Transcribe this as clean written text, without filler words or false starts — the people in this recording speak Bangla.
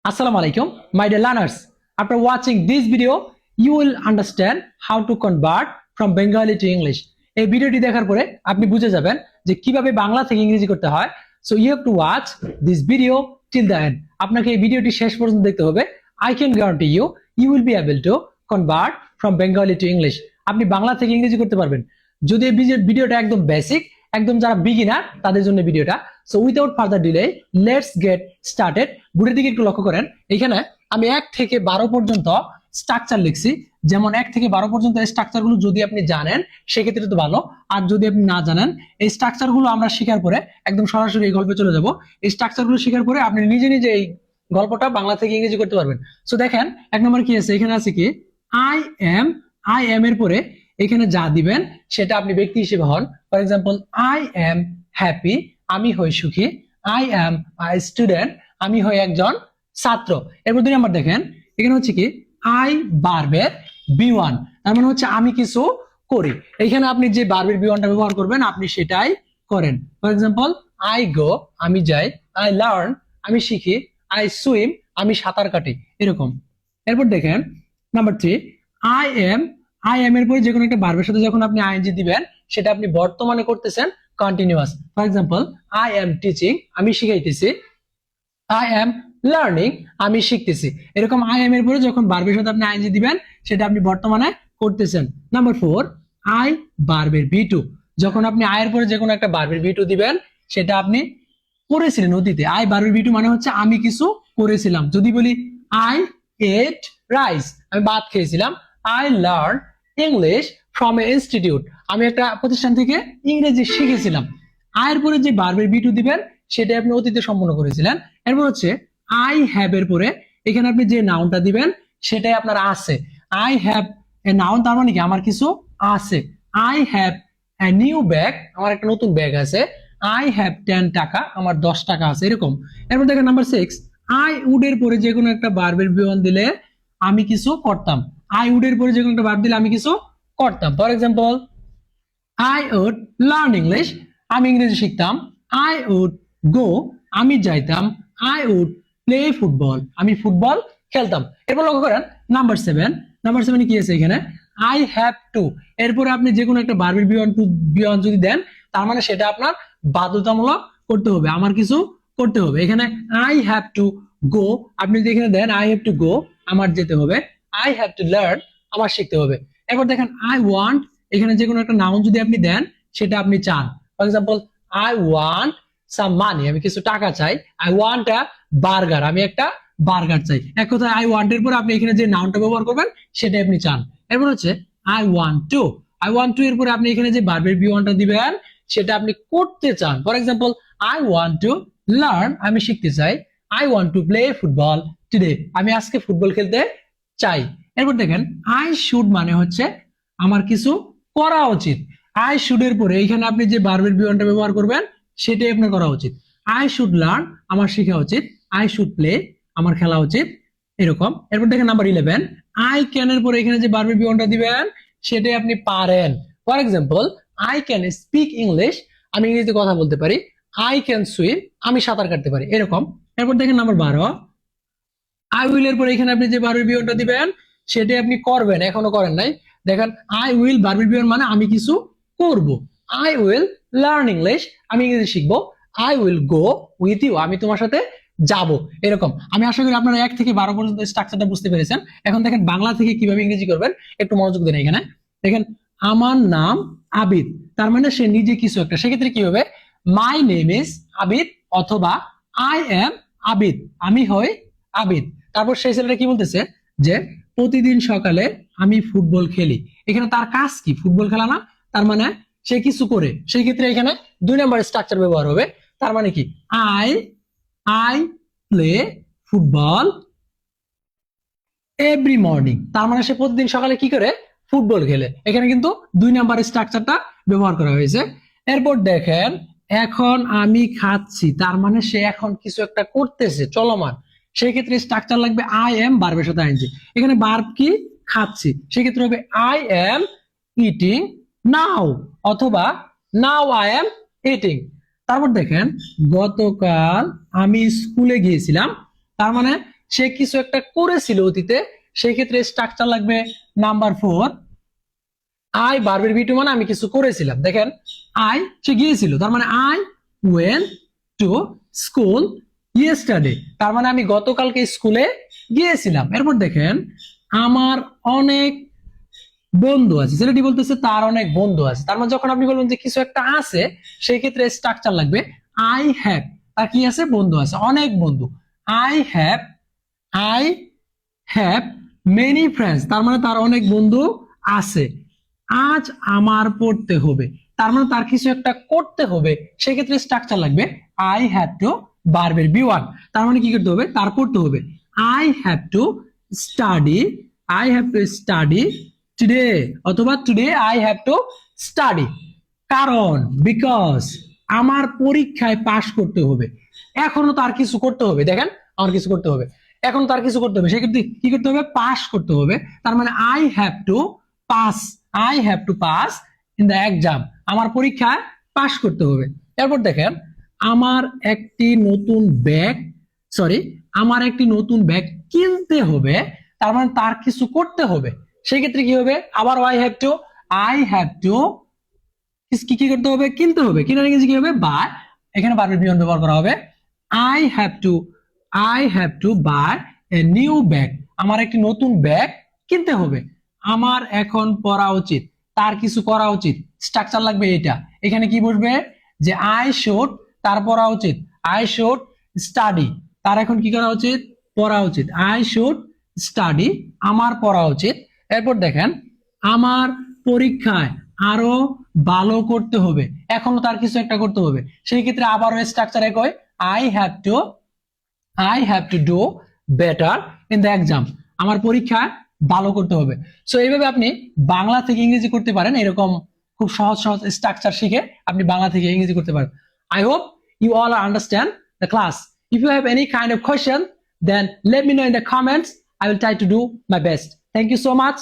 Assalamu alaikum, my dear learners. After watching this video, you will understand how to convert from Bengali to English. এই ভিডিওটি দেখার পরে আপনি বুঝে যাবেন যে কিভাবে বাংলা থেকে ইংরেজি করতে হয়। So you have to watch this video till the end. আপনাকে এই ভিডিওটি শেষ পর্যন্ত দেখতে হবে। I can guarantee you, you will be able to convert from Bengali to English. আপনি বাংলা থেকে ইংরেজি করতে পারবেন। যদি এই ভিডিওটা একদম বেসিক, একদম যারা বিগিনার তাদের জন্য ভিডিওটা। So without further delay let's get started. বুড়ির দিকে একটু লক্ষ্য করেন, এখানে আমি 1 থেকে 12 পর্যন্ত স্ট্রাকচার লিখছি। যেমন 1 থেকে 12 পর্যন্ত এই স্ট্রাকচারগুলো যদি আপনি জানেন সেক্ষেত্রে তো ভালো, আর যদি আপনি না জানেন এই স্ট্রাকচারগুলো আমরা শেখার পরে একদম সরাসরি এই গল্পে চলে যাব। এই স্ট্রাকচারগুলো শেখার পরে আপনি নিজে নিজে এই গল্পটা বাংলা থেকে ইংরেজি করতে পারবেন। সো দেখেন 1 নম্বর কি আছে, এখানে আছে কি আই এম এর পরে এখানে যা দিবেন সেটা আপনি ব্যক্তি হিসেবে হন। For example I am happy, আমি হই সুখী। আই এম আই স্টুডেন্ট, আমি হই একজন ছাত্র। এরপর 2 নম্বর দেখেন, এখানে হচ্ছে কি আই বার্বের বি1, তার মানে হচ্ছে আমি কিছু করি। এখানে আপনি যে বার্বের বি1টা ব্যবহার করবেন আপনি সেটাই করেন। ফর এক্সাম্পল আই গো, আমি যাই। আই লার্ন, আমি শিখি। আই সুইম, আমি সাঁতার কাটি, এরকম। এরপর দেখেন নাম্বার 3, আই এম এর পরে যে কোনো একটা ভার্বের সাথে যখন আপনি আইএনজি দিবেন সেটা আপনি বর্তমানে করতেছেন continuous. For example I am teaching, আমি শিখাইতেছি। আই এম লার্নিং, আমি শিখতেছি। এরকম আই এম এর পরে যখন ভার্বের সাথে আপনি আইএনজি দিবেন সেটা আপনি বর্তমানে করতেছেন। নাম্বার 4, আই ভার্বের বি2, যখন আপনি আই এর পরে যে কোনো একটা ভার্বের বি2 দিবেন সেটা আপনি করেছিলেন অতীতে। আই ভার্বের বি2 মানে হচ্ছে আমি কিছু করেছিলাম। যদি বলি আই এট রাইস, আমি ভাত খেয়েছিলাম। I learn English from a institute, আমি একটা প্রতিষ্ঠান থেকে ইংরেজি শিখেছিলাম। আয়ের পরে যে ভার্বের বি2 দিবেন সেটা আপনি অতীতে সম্পন্ন করেছিলেন। এরপর হচ্ছে আই হ্যাভ এর পরে এখানে আপনি যে নাউনটা দিবেন সেটাই আপনার আছে। আই হ্যাভ এ নাউন, তার মানে কি আমার কিছু আছে। I have a new bag, আমার একটা নতুন ব্যাগ আছে। আই হ্যাভ 10 টাকা, আমার 10 টাকা আছে, এরকম। এরপর দেখেন নাম্বার 6, আই উড এর পরে যে কোনো একটা ভার্বের বি1 দিলে আমি কিছু করতাম। আই উড এর পরে যে কোনো একটা ভার্ব দিলে আমি কিছু করতাম। For example I would learn English, আমি ইংরেজি শিখতাম। আই উড গো, আমি যাইতাম। আই উড প্লে ফুটবল, আমি ফুটবল খেলতাম। এরপর লক্ষ্য করেন নাম্বার 7 কি আছে এখানে, আই হ্যাভ টু, এরপরে আপনি যে কোনো একটা ভার্বের বি1 যদি দেন তার মানে সেটা আপনার বাধ্যতামূলক করতে হবে, আমার কিছু করতে হবে। এখানে আই হ্যাভ টু গো, আপনি যদি এখানে দেন আই হ্যাভ টু গো, আমার যেতে হবে। আই হ্যাভ টু লার্ন, আমার শিখতে হবে। এরপর দেখেন আই ওয়ান্ট, এখানে যে কোনো একটা নাউন যদি আপনি দেন সেটা আপনি চান। For example I want some money, আমি কিছু টাকা চাই। আই ওয়ান্ট আ বার্গার, আমি একটা বার্গার চাই। এক কথায় আই ওয়ান্ট এর পর আপনি এখানে যে নাউনটা ব্যবহার করবেন সেটাই আপনি চান। এরপর হচ্ছে I want to, I want to এর পরে আপনি এখানে যে ভার্বের বি1টা দিবেন সেটা আপনি করতে চান। For example I want to learn, আমি শিখতে চাই। I want to play football today, আমি আজকে ফুটবল খেলতে চাই। এরপর দেখেন আই শুড মানে হচ্ছে আমার কিছু করা উচিত। আই শুড এর পরে এখানে আপনি যে ভার্বের বি1টা ব্যবহার করবেন সেটাই আপনার করা উচিত। আই শুড লার্ন, আমার শেখা উচিত। আই শুড প্লে, আমার খেলা উচিত, এরকম। এরপর দেখেন নাম্বার 11, আই ক্যান এর পরে এখানে যে ভার্বের বি1টা দিবেন সেটাই আপনি পারেন। For example I can speak English, আমি ইংরেজিতে কথা বলতে পারি। আই ক্যান সুইম, আমি সাঁতার কাটতে পারি, এরকম। এরপর দেখেন নাম্বার 12, আই উইল এর পরে এখানে আপনি যে ভার্বের বি1টা দিবেন সেটাই আপনি করবেন, এখনো করেন নাই। দেখেন আই উইল ভার্বের বি1 মানে আমি কিছু করব। আই উইল লার্ন ইংলিশ, আমি ইংরেজি শিখবো। I will go with you, আমি তোমার সাথে যাব, এরকম। আমি আশা করি আপনারা 1 থেকে 12 পর্যন্ত স্ট্রাকচারটা বুঝতে পেরেছেন। এখন দেখেন বাংলা থেকে কিভাবে ইংরেজি করবেন একটু মনোযোগ দেন। এখানে দেখেন আমার নাম আবিদ, তার মানে সে নিজে কিছু একটা। সেক্ষেত্রে কি হবে, মাই নেম ইজ আবিদ অথবা আই এম আবিদ, আমি হই আবিদ। তারপর সেই ছেলেটা কি বলতেছে যে প্রতিদিন সকালে আমি ফুটবল খেলি। এখানে তার কাজ কি, ফুটবল খেলা না, তার মানে সে কিছু করে। সেই ক্ষেত্রে এখানে 2 নম্বর স্ট্রাকচার ব্যবহার হবে। তার মানে কি I I play football every morning, তার মানে সে প্রতিদিন সকালে কি করে, ফুটবল খেলে। এখানে কিন্তু 2 নম্বর স্ট্রাকচারটা ব্যবহার করা হয়েছে। এরপর দেখেন এখন আমি খাচ্ছি, তার মানে সে এখন কিছু একটা করতেছে, চলমান। সেই ক্ষেত্রে স্ট্রাকচার লাগবে আই এম ভার্বের সাথে আইএনজি। এখানে ভার্ব কি, খাচ্ছি, সেক্ষেত্রে হবে আই এম ইটিং নাও অথবা নাও আই এম ইটিং। তারপর দেখেন গতকাল আমি স্কুলে গিয়েছিলাম, তার মানে সে কিছু একটা করেছিল অতীতে, সেই ক্ষেত্রে স্ট্রাকচার লাগবে নাম্বার 4। আই ভার্বের বি টু মানে আমি কিছু করেছিলাম। দেখেন আই সে গিয়েছিল, তার মানে I went to school yesterday, তার মানে আমি গতকালকে স্কুলে গিয়েছিলাম। এরপর দেখেন আমার অনেক বন্ধু আছে, ছেলেটি বলতেছে তার অনেক বন্ধু আছে, তার মানে যখন আপনি বলবেন যে কিছু একটা আছে সেই ক্ষেত্রে স্ট্রাকচার লাগবে আই হ্যাভ, তার কি আছে বন্ধু আছে, অনেক বন্ধু। আই হ্যাভ মেনি ফ্রেন্ডস, তার মানে তার অনেক বন্ধু আছে। আজ আমার পড়তে হবে, তার মানে তার কিছু একটা করতে হবে, সেক্ষেত্রে স্ট্রাকচার লাগবে আই হ্যাভ টু ভার্বের বি ওয়ান, তার মানে কি করতে হবে, তার পড়তে হবে। I have to study, I have to study today, অথবা today I have to study, কারণ বিকজ আমার পরীক্ষায় পাশ করতে হবে। এখনো তার কিছু করতে হবে, দেখেন আমার কিছু করতে হবে, এখন তার কিছু করতে হবে, সেক্ষেত্রে কি করতে হবে, পাস করতে হবে। তার মানে I have two pass, I have two pass in the exam, আমার পরীক্ষায় পাস করতে হবে। এরপর দেখেন আমার একটি নতুন ব্যাগ, আমার একটি নতুন ব্যাগ কিনতে হবে, তার মানে তার কিছু করতে হবে, সেই ক্ষেত্রে কি হবে, আবার আই হ্যাভ টু কি কি করতে হবে, কিনতে হবে, কিনার ইংরেজি কি হবে বাই, এখানে ভার্বের বি ওয়ান ব্যবহার করা হবে। I have to buy a new bag, আমার একটি নতুন ব্যাগ কিনতে হবে। আমার এখন পড়া উচিত, তার কিছু করা উচিত, স্ট্রাকচার লাগবে এটা, এখানে কি বসবে যে আই শুড, তার পড়া উচিত, আই শুড স্টাডি, তার এখন কি করা উচিত, পড়া উচিত, আই শুড স্টাডি, আমার পড়া উচিত। এরপর দেখেন আমার পরীক্ষায় আরো ভালো করতে হবে, এখনো তার কিছু একটা করতে হবে, সেই ক্ষেত্রে আবারও স্ট্রাকচার একই, I have to do better in the exam, আমার পরীক্ষায় ভালো করতে হবে। সো এইভাবে আপনি বাংলা থেকে ইংরেজি করতে পারেন, এরকম খুব সহজ সহজ স্ট্রাকচার শিখে আপনি বাংলা থেকে ইংরেজি করতে পারেন। I hope you all understand the class. If you have any kind of question, then let me know in the comments. I will try to do my best. Thank you so much.